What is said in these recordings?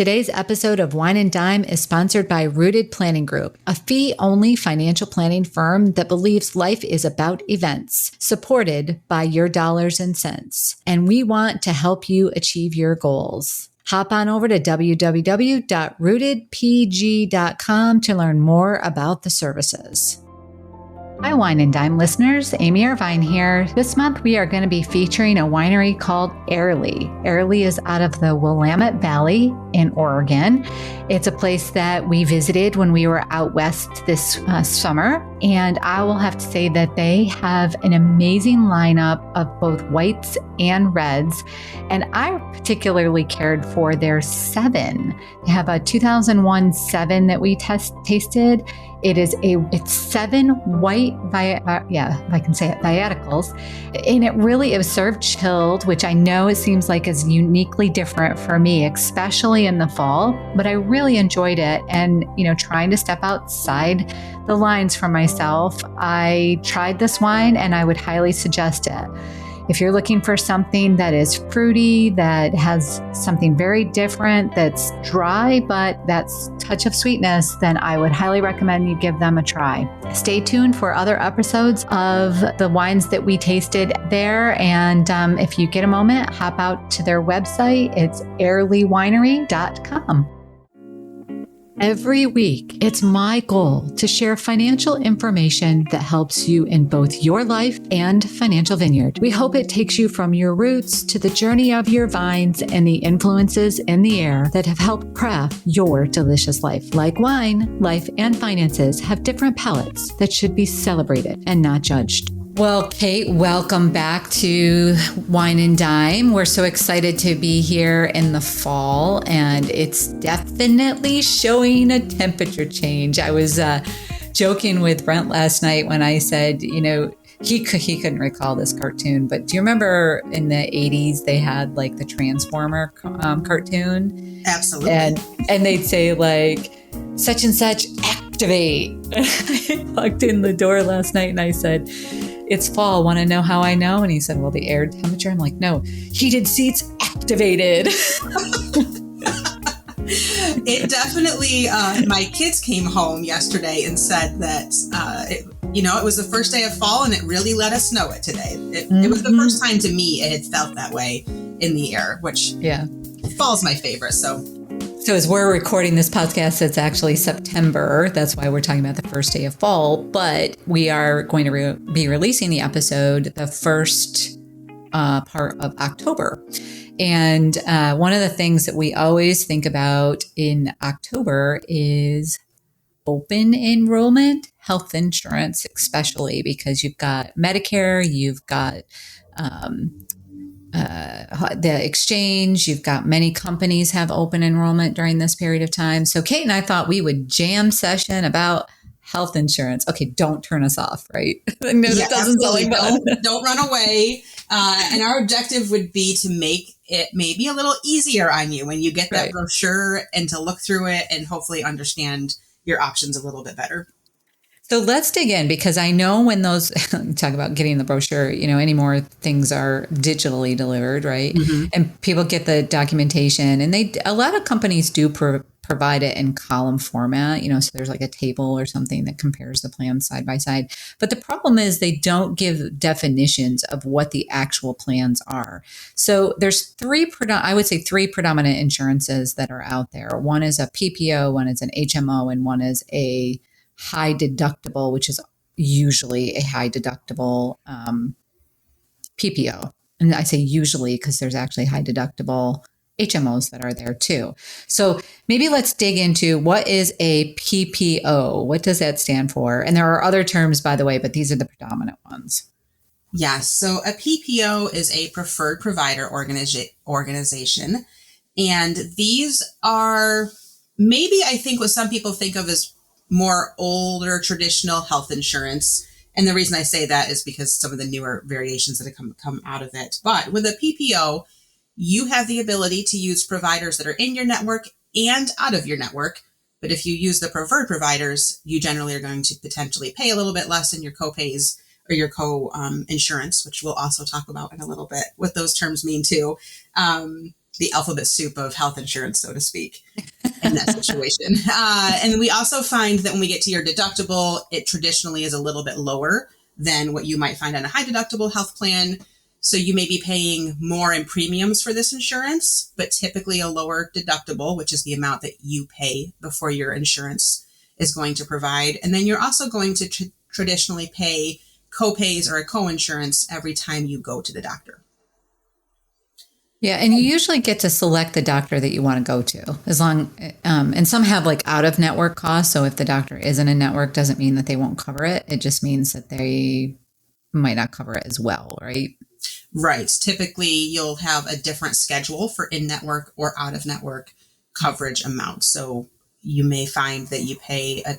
Today's episode of Wine and Dime is sponsored by Rooted Planning Group, a fee-only financial planning firm that believes life is about events, supported by your dollars and cents. And we want to help you achieve your goals. Hop on over to www.rootedpg.com to learn more about the services. Hi, Wine and Dime listeners. Amy Irvine here. This month, we are going to be featuring a winery called Airlie. Airlie is out of the Willamette Valley in Oregon. It's a place that we visited when we were out west this summer. And I will have to say that they have an amazing lineup of both whites and reds. And I particularly cared for their 7. They have a 2001 7 that we tasted. It's 7 white, if I can say it, viaticals. And it was served chilled, which I know it seems like is uniquely different for me, especially in the fall, but I really enjoyed it. And, trying to step outside the lines for myself, I tried this wine and I would highly suggest it. If you're looking for something that is fruity, that has something very different, that's dry, but that's touch of sweetness, then I would highly recommend you give them a try. Stay tuned for other episodes of the wines that we tasted there. And if you get a moment, hop out to their website. It's airliewinery.com. Every week, it's my goal to share financial information that helps you in both your life and Financial Vineyard. We hope it takes you from your roots to the journey of your vines and the influences in the air that have helped craft your delicious life. Like wine, life and finances have different palates that should be celebrated and not judged. Well, Kate, welcome back to Wine and Dime. We're so excited to be here in the fall, and it's definitely showing a temperature change. I was joking with Brent last night when I said, he couldn't recall this cartoon, but do you remember in the 80s they had like the Transformer cartoon? Absolutely. And they'd say like, such and such, activate. I walked in the door last night and I said, it's fall. Want to know how I know? And he said, well, the air temperature. I'm like, no, heated seats activated. It definitely, my kids came home yesterday and said that, it was the first day of fall and it really let us know it today. It was the first time to me it had felt that way in the air, which fall's my favorite. So as we're recording this podcast, it's actually September. That's why we're talking about the first day of fall. But we are going to be releasing the episode the first part of October. And one of the things that we always think about in October is open enrollment, health insurance, especially because you've got Medicare, you've got the exchange, you've got many companies have open enrollment during this period of time. So Kate and I thought we would jam session about health insurance. Okay, don't turn us off, right? No, yeah, that doesn't sound like fun. Don't run away. And our objective would be to make it maybe a little easier on you when you get that brochure and to look through it and hopefully understand your options a little bit better. So let's dig in, because I know when those talk about getting the brochure, anymore things are digitally delivered, right? Mm-hmm. And people get the documentation, and a lot of companies do provide it in column format, so there's like a table or something that compares the plans side by side. But the problem is they don't give definitions of what the actual plans are. So there's three predominant insurances that are out there. One is a PPO, one is an HMO, and one is a high deductible, which is usually a high deductible PPO. And I say usually because there's actually high deductible HMOs that are there too. So maybe let's dig into what is a PPO. What does that stand for? And there are other terms, by the way, but these are the predominant ones. Yes. So a PPO is a preferred provider organization. And these are maybe, I think, what some people think of as more older traditional health insurance. And the reason I say that is because some of the newer variations that have come out of it. But with a PPO, you have the ability to use providers that are in your network and out of your network. But if you use the preferred providers, you generally are going to potentially pay a little bit less in your co-pays or your co-insurance, which we'll also talk about in a little bit, what those terms mean too. the alphabet soup of health insurance, so to speak, in that situation. And we also find that when we get to your deductible, it traditionally is a little bit lower than what you might find on a high deductible health plan. So you may be paying more in premiums for this insurance, but typically a lower deductible, which is the amount that you pay before your insurance is going to provide. And then you're also going to traditionally pay co-pays or a co-insurance every time you go to the doctor. Yeah, and you usually get to select the doctor that you want to go to, as long, and some have like out of network costs. So if the doctor isn't in network, doesn't mean that they won't cover it. It just means that they might not cover it as well, right? Right. Typically, you'll have a different schedule for in-network or out-of-network coverage amount. So you may find that you pay a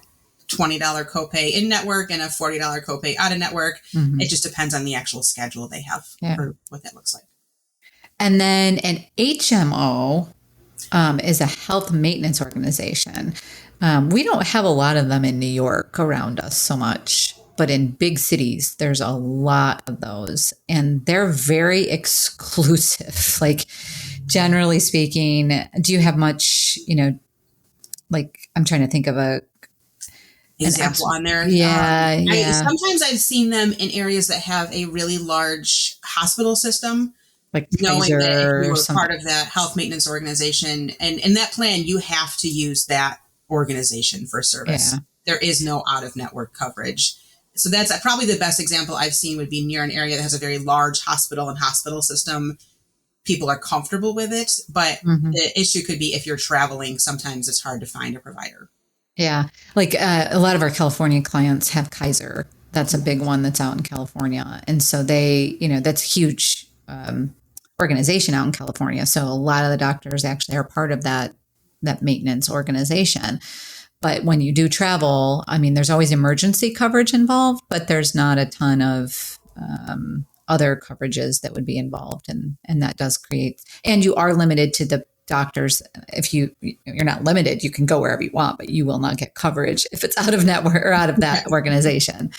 $20 copay in-network and a $40 copay out-of-network. Mm-hmm. It just depends on the actual schedule they have for what that looks like. And then an HMO is a health maintenance organization. We don't have a lot of them in New York around us so much, but in big cities, there's a lot of those, and they're very exclusive. Like, generally speaking, do you have much, like, I'm trying to think of a example on there. Yeah, sometimes I've seen them in areas that have a really large hospital system. Like knowing that if you were part of that health maintenance organization, and in that plan, you have to use that organization for service. Yeah. There is no out-of-network coverage. So that's probably the best example I've seen would be near an area that has a very large hospital and hospital system. People are comfortable with it, but the issue could be if you're traveling, sometimes it's hard to find a provider. Yeah. Like a lot of our California clients have Kaiser. That's a big one that's out in California. And so they, that's a huge organization out in California. So a lot of the doctors actually are part of that maintenance organization. But when you do travel, I mean, there's always emergency coverage involved, but there's not a ton of other coverages that would be involved. And that does create, and you are limited to the doctors. If you're not limited, you can go wherever you want, but you will not get coverage if it's out of network or out of that organization.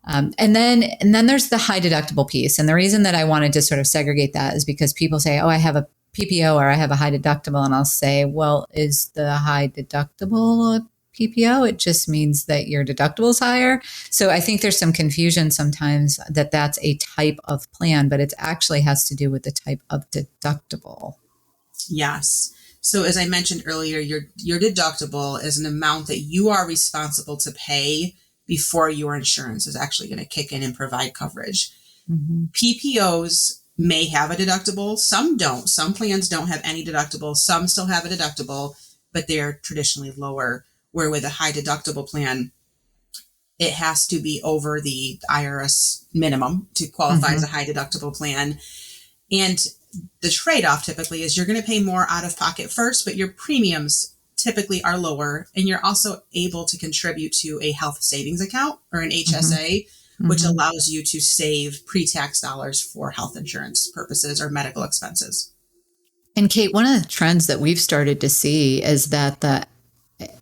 And then there's the high deductible piece. And the reason that I wanted to sort of segregate that is because people say, oh, I have a PPO or I have a high deductible. And I'll say, well, is the high deductible a PPO? It just means that your deductible is higher. So I think there's some confusion sometimes that that's a type of plan, but it actually has to do with the type of deductible. Yes. So as I mentioned earlier, your deductible is an amount that you are responsible to pay before your insurance is actually going to kick in and provide coverage. Mm-hmm. PPOs may have a deductible. Some don't. Some plans don't have any deductible. Some still have a deductible, but they're traditionally lower. Where with a high deductible plan, it has to be over the IRS minimum to qualify as a high deductible plan. And the trade-off typically is you're going to pay more out of pocket first, but your premiums typically are lower, and you're also able to contribute to a health savings account or an HSA, which allows you to save pre-tax dollars for health insurance purposes or medical expenses. And Kate, one of the trends that we've started to see is that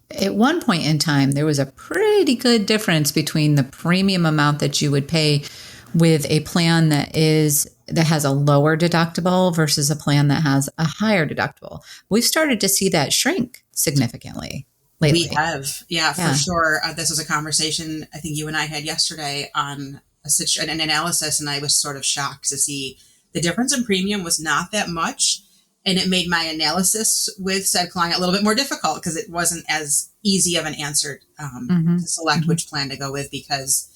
at one point in time, there was a pretty good difference between the premium amount that you would pay with a plan that has a lower deductible versus a plan that has a higher deductible. We've started to see that shrink significantly lately. We have, yeah, for sure. This was a conversation I think you and I had yesterday on an analysis, and I was sort of shocked to see the difference in premium was not that much. And it made my analysis with said client a little bit more difficult because it wasn't as easy of an answer to select which plan to go with, because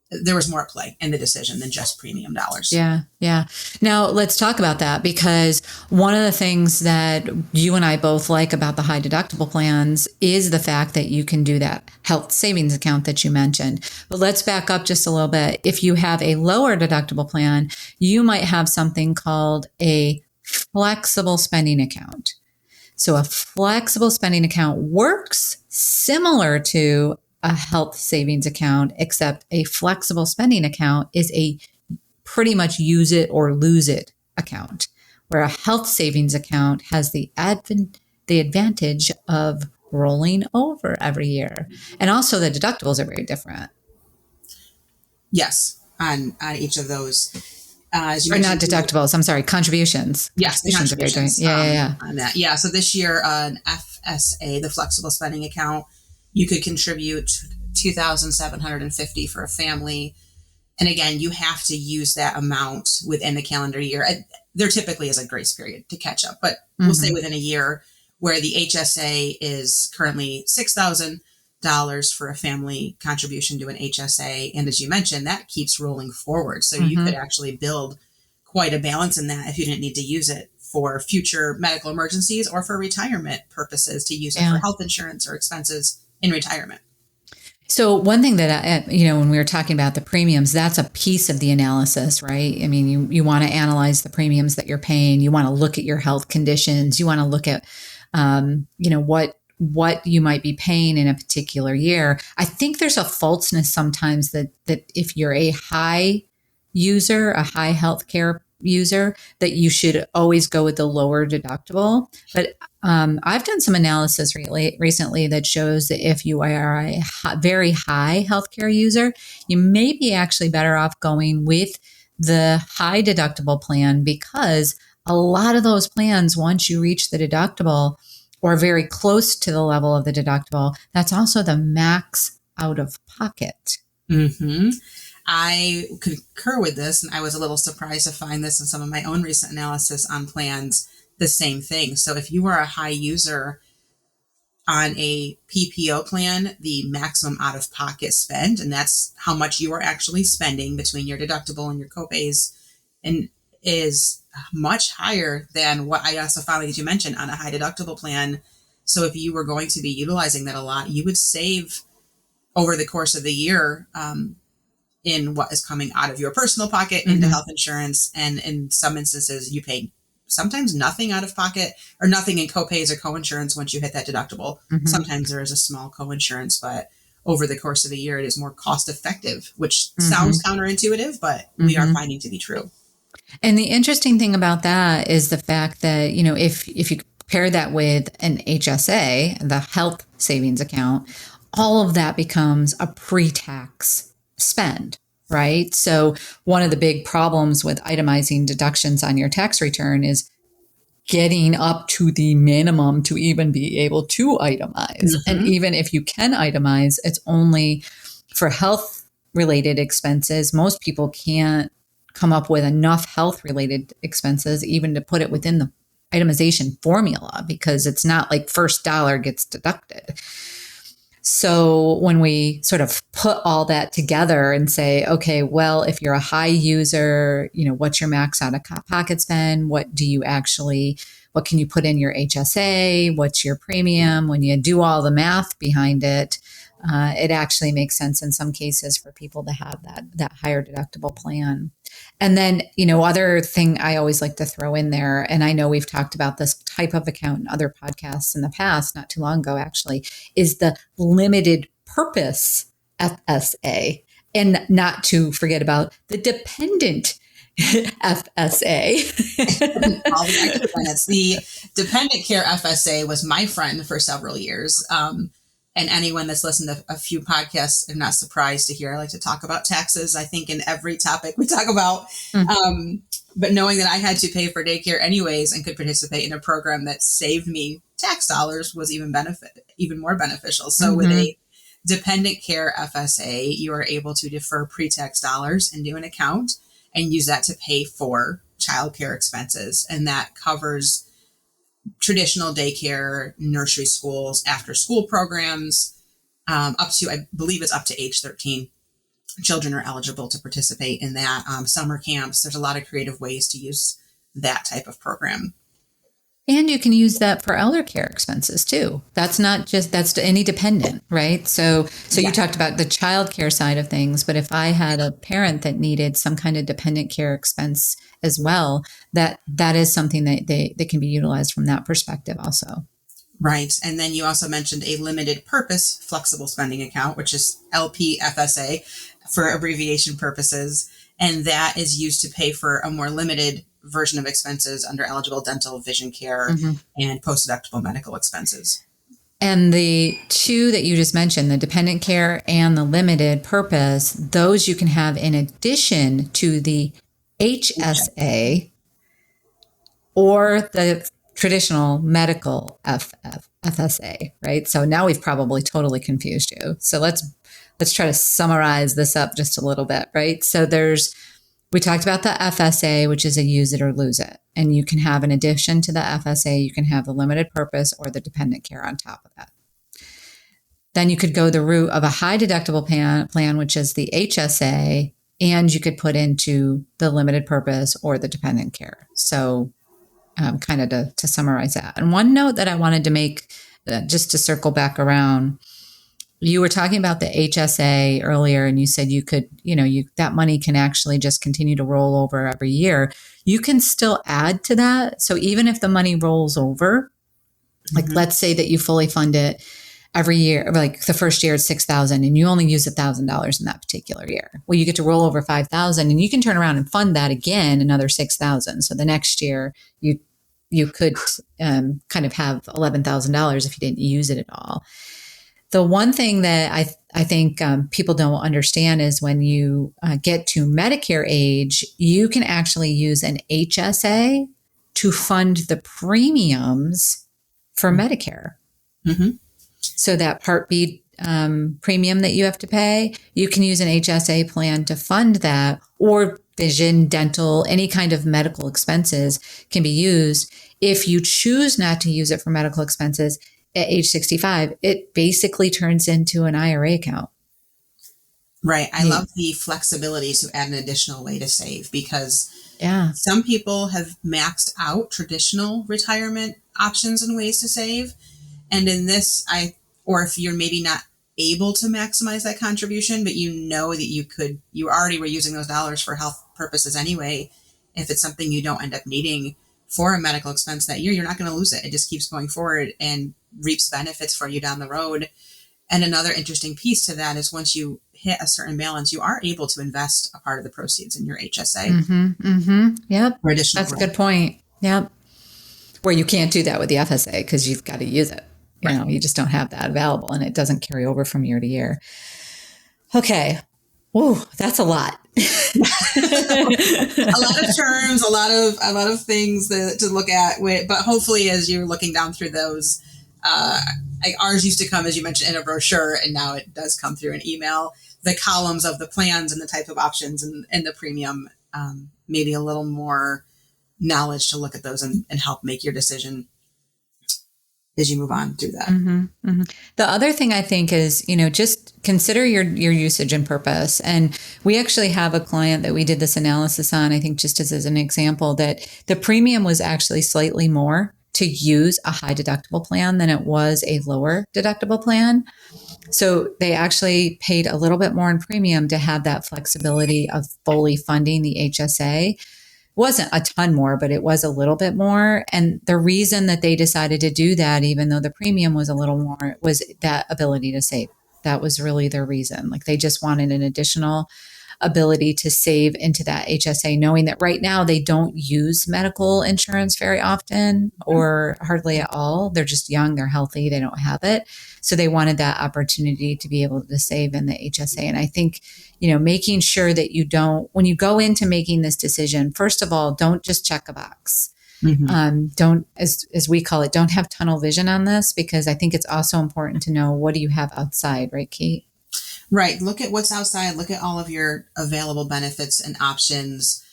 there was more at play in the decision than just premium dollars. Yeah. Yeah. Now let's talk about that, because one of the things that you and I both like about the high deductible plans is the fact that you can do that health savings account that you mentioned. But let's back up just a little bit. If you have a lower deductible plan, you might have something called a flexible spending account. So a flexible spending account works similar to a health savings account, except a flexible spending account is a pretty much use it or lose it account, where a health savings account has the advantage of rolling over every year. And also the deductibles are very different. Yes, on each of those. As you Or not mentioned, deductibles. I'm sorry, contributions. yes, the Contributions if you're doing. contributions Yeah. on that. Yeah. So this year, an FSA, the flexible spending account, you could contribute 2,750 for a family. And again, you have to use that amount within the calendar year. There typically is a grace period to catch up, but we'll say within a year, where the HSA is currently $6,000 for a family contribution to an HSA. And as you mentioned, that keeps rolling forward. So you could actually build quite a balance in that if you didn't need to use it for future medical emergencies or for retirement purposes, to use it for health insurance or expenses in retirement. So one thing that, when we were talking about the premiums, that's a piece of the analysis, right? I mean, you want to analyze the premiums that you're paying. You want to look at your health conditions. You want to look at, what you might be paying in a particular year. I think there's a falseness sometimes that if you're a high user, a high healthcare user, that you should always go with the lower deductible. But I've done some analysis recently that shows that if you are a very high healthcare user, you may be actually better off going with the high deductible plan, because a lot of those plans, once you reach the deductible or very close to the level of the deductible, that's also the max out of pocket. Mm-hmm. I concur with this, and I was a little surprised to find this in some of my own recent analysis on plans, the same thing. So if you are a high user on a PPO plan, the maximum out-of-pocket spend, and that's how much you are actually spending between your deductible and your copays, and is much higher than what I also found, as you mentioned, on a high deductible plan. So if you were going to be utilizing that a lot, you would save over the course of the year in what is coming out of your personal pocket into health insurance. And in some instances, you pay sometimes nothing out of pocket or nothing in copays or coinsurance once you hit that deductible. Sometimes there is a small coinsurance, but over the course of a year, it is more cost effective, which sounds counterintuitive, but we are finding to be true. And the interesting thing about that is the fact that, if you pair that with an HSA, the health savings account, all of that becomes a pre-tax spend, right? So one of the big problems with itemizing deductions on your tax return is getting up to the minimum to even be able to itemize. And even if you can itemize, it's only for health related expenses. Most people can't come up with enough health related expenses even to put it within the itemization formula, because it's not like first dollar gets deducted. So when we sort of put all that together and say, okay, well, if you're a high user, what's your max out of pocket spend? What can you put in your HSA? What's your premium? When you do all the math behind it, it actually makes sense in some cases for people to have that higher deductible plan. And then, other thing I always like to throw in there, and I know we've talked about this type of account in other podcasts in the past, not too long ago, actually, is the limited purpose FSA, and not to forget about the dependent FSA. All the extra benefits. The dependent care FSA was my friend for several years. And anyone that's listened to a few podcasts, I'm not surprised to hear I like to talk about taxes. I think in every topic we talk about, but knowing that I had to pay for daycare anyways and could participate in a program that saved me tax dollars was even more beneficial. So with a dependent care FSA, you are able to defer pre-tax dollars into an account and use that to pay for childcare expenses. And that covers traditional daycare, nursery schools, after school programs, up to, I believe it's up to age 13. Children are eligible to participate in that. Summer camps, there's a lot of creative ways to use that type of program. And you can use that for elder care expenses too. That's to any dependent, right? So you talked about the child care side of things, but if I had a parent that needed some kind of dependent care expense as well, that is something that they can be utilized from that perspective also. Right. And then you also mentioned a limited purpose flexible spending account, which is LPFSA for abbreviation purposes. And that is used to pay for a more limited version of expenses under eligible dental, vision care, and post-deductible medical expenses. And the two that you just mentioned, the dependent care and the limited purpose, those you can have in addition to the HSA or the traditional medical FSA, right? So now we've probably totally confused you. So let's try to summarize this up just a little bit, right? So we talked about the FSA, which is a use it or lose it. And you can have, in addition to the FSA, you can have the limited purpose or the dependent care on top of that. Then you could go the route of a high deductible plan, which is the HSA, and you could put into the limited purpose or the dependent care. So kind of to summarize that. And one note that I wanted to make, just to circle back around, you were talking about the HSA earlier, and you said you could, that money can actually just continue to roll over every year. You can still add to that. So even if the money rolls over, like let's say that you fully fund it every year, like the first year it's $6,000 and you only use $1,000 in that particular year. Well, you get to roll over $5,000 and you can turn around and fund that again, another $6,000. So the next year you could kind of have $11,000 if you didn't use it at all. The one thing that I think people don't understand is when you get to Medicare age, you can actually use an HSA to fund the premiums for Medicare. Mm-hmm. So that Part B premium that you have to pay, you can use an HSA plan to fund that, or vision, dental, any kind of medical expenses can be used. If you choose not to use it for medical expenses at age 65, it basically turns into an IRA account. Right. I love the flexibility to add an additional way to save, because some people have maxed out traditional retirement options and ways to save. And in this, or if you're maybe not able to maximize that contribution, but you know that you already were using those dollars for health purposes anyway. If it's something you don't end up needing for a medical expense that year, you're not going to lose it. It just keeps going forward and reaps benefits for you down the road. And another interesting piece to that is once you hit a certain balance, you are able to invest a part of the proceeds in your HSA. Mm-hmm, mm-hmm. Yep. For additional That's a good point. Yep. Where you can't do that with the FSA because you've got to use it. You just don't have that available, and it doesn't carry over from year to year. Okay. Whoa, that's a lot. A lot of terms, a lot of things to look at. But hopefully, as you're looking down through those, ours used to come, as you mentioned, in a brochure, and now it does come through an email. The columns of the plans and the type of options and the premium, maybe a little more knowledge to look at those and help make your decision as you move on through that. Mm-hmm, mm-hmm. The other thing I think is, just consider your usage and purpose. And we actually have a client that we did this analysis on, I think just as an example, that the premium was actually slightly more to use a high deductible plan than it was a lower deductible plan. So they actually paid a little bit more in premium to have that flexibility of fully funding the HSA. Wasn't a ton more, but it was a little bit more. And the reason that they decided to do that, even though the premium was a little more, was that ability to save. That was really their reason. Like they just wanted an additional ability to save into that HSA, knowing that right now they don't use medical insurance very often or hardly at all. They're just young, they're healthy, they don't have it. So they wanted that opportunity to be able to save in the HSA. And I think, making sure that you don't, when you go into making this decision, first of all, don't just check a box. Mm-hmm. Don't, as we call it, don't have tunnel vision on this, because I think it's also important to know, what do you have outside, right, Kate? Right. Look at what's outside. Look at all of your available benefits and options.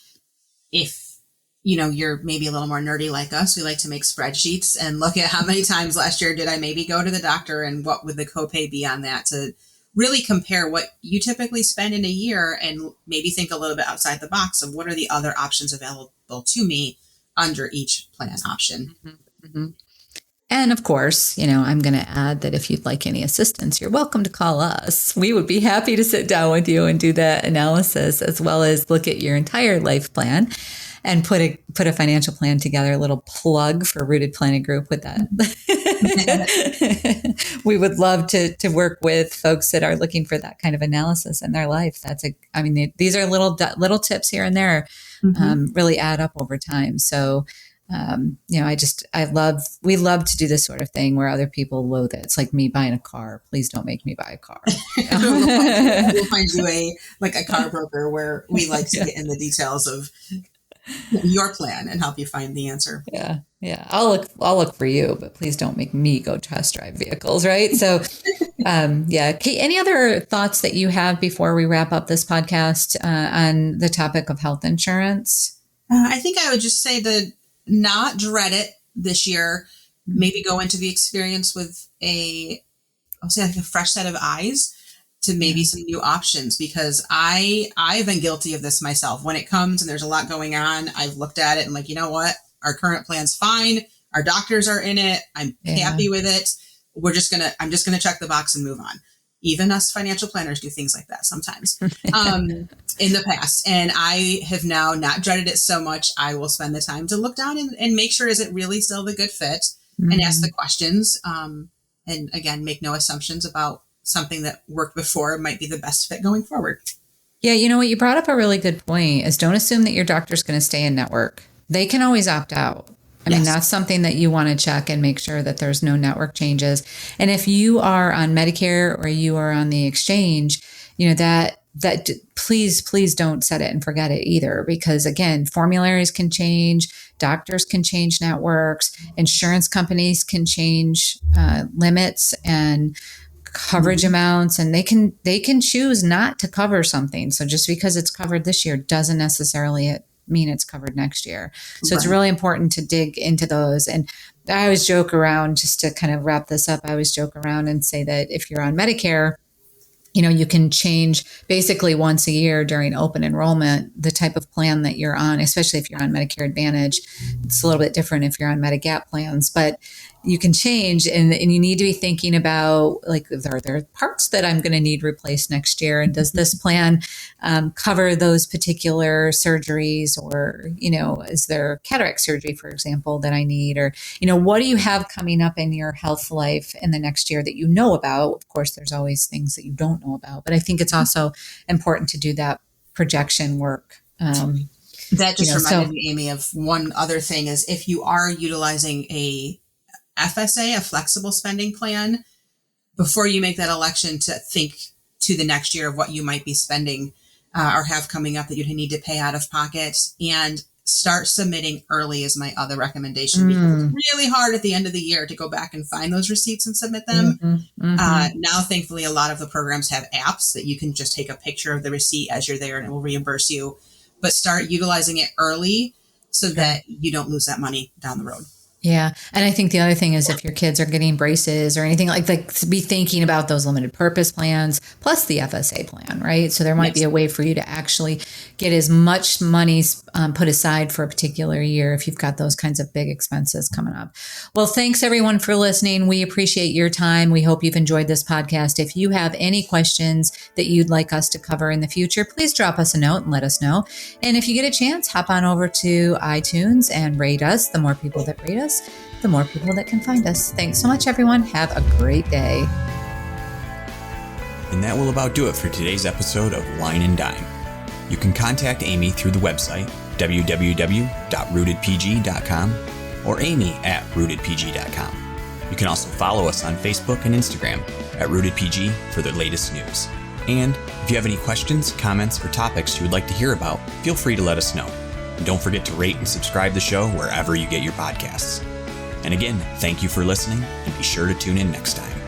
If, you're maybe a little more nerdy like us, we like to make spreadsheets and look at how many times last year did I maybe go to the doctor and what would the copay be on that, to really compare what you typically spend in a year and maybe think a little bit outside the box of what are the other options available to me under each plan option. Mm-hmm. Mm-hmm. And of course, I'm going to add that if you'd like any assistance, you're welcome to call us. We would be happy to sit down with you and do that analysis, as well as look at your entire life plan and put a financial plan together. A little plug for Rooted Planning Group with that. We would love to work with folks that are looking for that kind of analysis in their life. These are little tips here and there, really add up over time. So we love to do this sort of thing where other people loathe it. It's like me buying a car. Please don't make me buy a car. We'll find you a car broker where we like to get in the details of your plan and help you find the answer. Yeah. Yeah. I'll look for you, but please don't make me go test drive vehicles. Right. So, Kate, any other thoughts that you have before we wrap up this podcast on the topic of health insurance? I think I would just say to not dread it this year, maybe go into the experience with I'll say like a fresh set of eyes to maybe some new options, because I've been guilty of this myself. When it comes and there's a lot going on, I've looked at it and like, you know what? Our current plan's fine. Our doctors are in it. I'm happy with it. I'm just going to check the box and move on. Even us financial planners do things like that sometimes in the past. And I have now not dreaded it so much. I will spend the time to look down and make sure, is it really still the good fit, and ask the questions. And again, make no assumptions about something that worked before might be the best fit going forward. Yeah. You know what? You brought up a really good point, is don't assume that your doctor's going to stay in network. They can always opt out. I mean, that's something that you want to check and make sure that there's no network changes. And if you are on Medicare or you are on the exchange, you know, that please don't set it and forget it either, because again, formularies can change, doctors can change networks, insurance companies can change limits and coverage amounts, and they can choose not to cover something. So just because it's covered this year doesn't necessarily mean it's covered next year. So it's really important to dig into those. And I always joke around, just to kind of wrap this up, I always joke around and say that if you're on Medicare, you know, you can change basically once a year during open enrollment the type of plan that you're on, especially if you're on Medicare Advantage. It's a little bit different if you're on Medigap plans, but you can change, and you need to be thinking about, like, are there parts that I'm going to need replaced next year? And does this plan cover those particular surgeries? Or, you know, is there cataract surgery, for example, that I need? Or, you know, what do you have coming up in your health life in the next year that you know about? Of course, there's always things that you don't know about, but I think it's also important to do that projection work. That just reminded me, Amy, of one other thing, is if you are utilizing a FSA, a flexible spending plan, before you make that election, to think to the next year of what you might be spending or have coming up that you need to pay out of pocket, and start submitting early is my other recommendation, because it's really hard at the end of the year to go back and find those receipts and submit them. Now, thankfully, a lot of the programs have apps that you can just take a picture of the receipt as you're there and it will reimburse you, but start utilizing it early so that you don't lose that money down the road. Yeah. And I think the other thing is, if your kids are getting braces or anything like that, to be thinking about those limited purpose plans plus the FSA plan, right? So there might be a way for you to actually get as much money put aside for a particular year if you've got those kinds of big expenses coming up. Well, thanks everyone for listening. We appreciate your time. We hope you've enjoyed this podcast. If you have any questions that you'd like us to cover in the future, please drop us a note and let us know. And if you get a chance, hop on over to iTunes and rate us. The more people that rate us, the more people that can find us. Thanks so much, everyone. Have a great day. And that will about do it for today's episode of Wine and Dime. You can contact Amy through the website, www.rootedpg.com, or amy@rootedpg.com. You can also follow us on Facebook and Instagram @rootedpg for the latest news. And if you have any questions, comments, or topics you would like to hear about, feel free to let us know. And don't forget to rate and subscribe the show wherever you get your podcasts. And again, thank you for listening, and be sure to tune in next time.